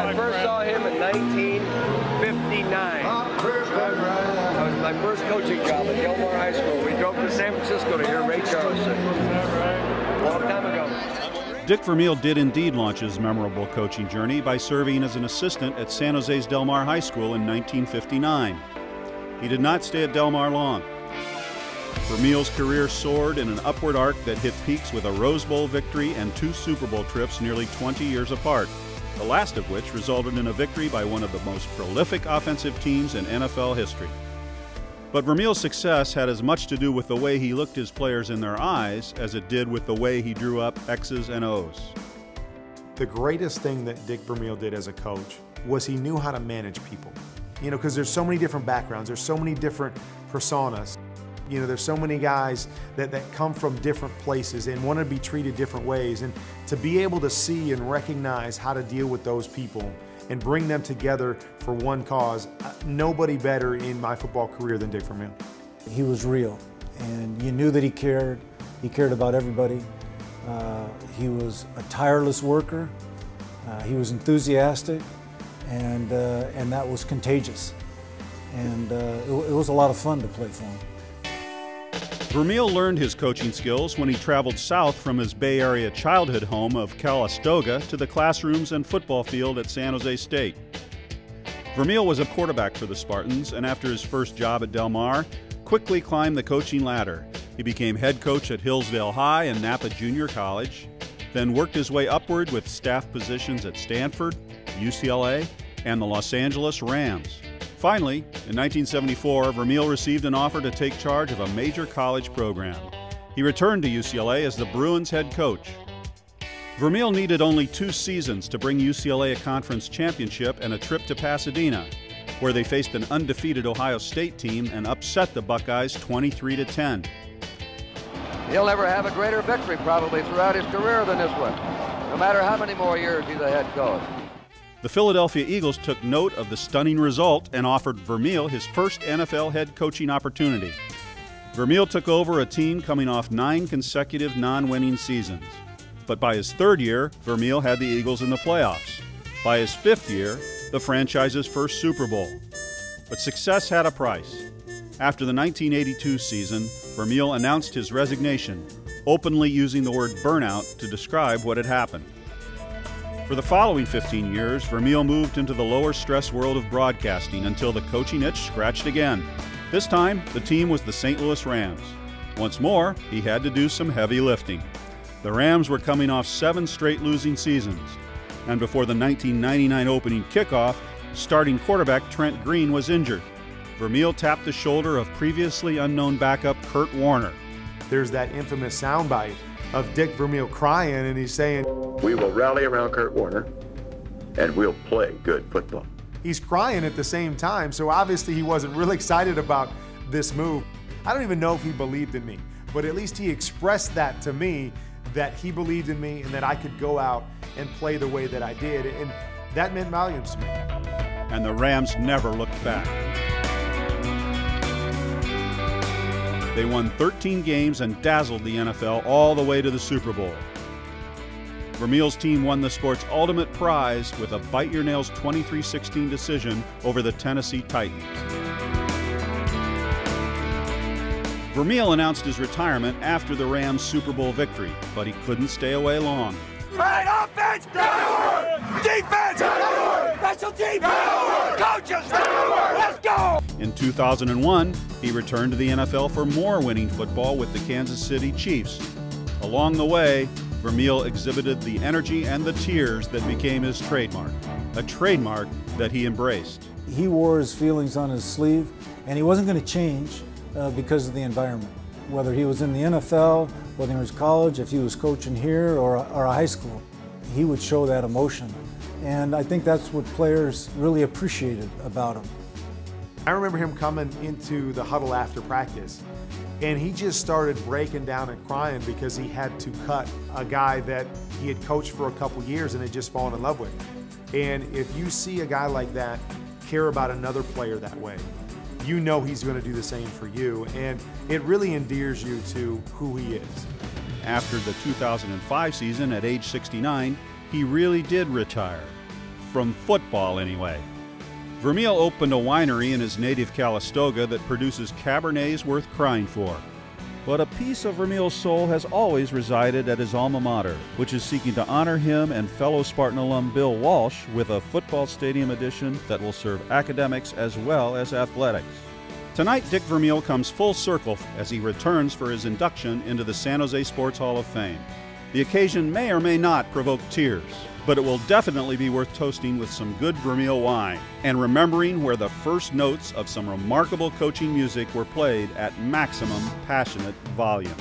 I first saw him in 1959. That was my first coaching job at Delmar High School. We drove to San Francisco to hear Ray Charles sing. A long time ago. Dick Vermeil did indeed launch his memorable coaching journey by serving as an assistant at San Jose's Delmar High School in 1959. He did not stay at Delmar long. Vermeil's career soared in an upward arc that hit peaks with a Rose Bowl victory and 2 Super Bowl trips nearly 20 years apart, the last of which resulted in a victory by one of the most prolific offensive teams in NFL history. But Vermeil's success had as much to do with the way he looked his players in their eyes as it did with the way he drew up X's and O's. The greatest thing that Dick Vermeil did as a coach was he knew how to manage people. You know, because there's so many different backgrounds, there's so many different personas. You know, there's so many guys that come from different places and want to be treated different ways. And to be able to see and recognize how to deal with those people and bring them together for one cause, nobody better in my football career than Dick Vermeil. He was real, and you knew that he cared. He cared about everybody. He was a tireless worker. He was enthusiastic, and that was contagious. And it was a lot of fun to play for him. Vermeil learned his coaching skills when he traveled south from his Bay Area childhood home of Calistoga to the classrooms and football field at San Jose State. Vermeil was a quarterback for the Spartans, and after his first job at Delmar, quickly climbed the coaching ladder. He became head coach at Hillsdale High and Napa Junior College, then worked his way upward with staff positions at Stanford, UCLA, and the Los Angeles Rams. Finally, in 1974, Vermeil received an offer to take charge of a major college program. He returned to UCLA as the Bruins head coach. Vermeil needed only 2 seasons to bring UCLA a conference championship and a trip to Pasadena, where they faced an undefeated Ohio State team and upset the Buckeyes 23-10. He'll never have a greater victory probably throughout his career than this one, no matter how many more years he's a head coach. The Philadelphia Eagles took note of the stunning result and offered Vermeil his first NFL head coaching opportunity. Vermeil took over a team coming off 9 consecutive non-winning seasons. But by his 3rd year, Vermeil had the Eagles in the playoffs. By his 5th year, the franchise's first Super Bowl. But success had a price. After the 1982 season, Vermeil announced his resignation, openly using the word burnout to describe what had happened. For the following 15 years, Vermeil moved into the lower stress world of broadcasting until the coaching itch scratched again. This time, the team was the St. Louis Rams. Once more, he had to do some heavy lifting. The Rams were coming off 7 straight losing seasons, and before the 1999 opening kickoff, starting quarterback Trent Green was injured. Vermeil tapped the shoulder of previously unknown backup Kurt Warner. There's that infamous soundbite of Dick Vermeil crying, and he's saying, "We will rally around Kurt Warner, and we'll play good football." He's crying at the same time, so obviously he wasn't really excited about this move. I don't even know if he believed in me, but at least he expressed that to me, that he believed in me and that I could go out and play the way that I did, and that meant volumes to me. And the Rams never looked back. They won 13 games and dazzled the NFL all the way to the Super Bowl. Vermeil's team won the sport's ultimate prize with a bite-your-nails 23-16 decision over the Tennessee Titans. Vermeil announced his retirement after the Rams' Super Bowl victory, but he couldn't stay away long. Right, offense, defense, special teams, coaches, let's go! In 2001, he returned to the NFL for more winning football with the Kansas City Chiefs. Along the way, Vermeil exhibited the energy and the tears that became his trademark, a trademark that he embraced. He wore his feelings on his sleeve, and he wasn't going to change because of the environment. Whether he was in the NFL, whether he was college, if he was coaching here or a high school, he would show that emotion. And I think that's what players really appreciated about him. I remember him coming into the huddle after practice, and he just started breaking down and crying because he had to cut a guy that he had coached for a couple years and had just fallen in love with. And if you see a guy like that care about another player that way, you know he's going to do the same for you, and it really endears you to who he is. After the 2005 season at age 69, he really did retire. from football anyway. Vermeil opened a winery in his native Calistoga that produces Cabernets worth crying for. But a piece of Vermeil's soul has always resided at his alma mater, which is seeking to honor him and fellow Spartan alum Bill Walsh with a football stadium edition that will serve academics as well as athletics. Tonight, Dick Vermeil comes full circle as he returns for his induction into the San Jose Sports Hall of Fame. The occasion may or may not provoke tears, but it will definitely be worth toasting with some good Vermeil wine and remembering where the first notes of some remarkable coaching music were played at maximum passionate volume.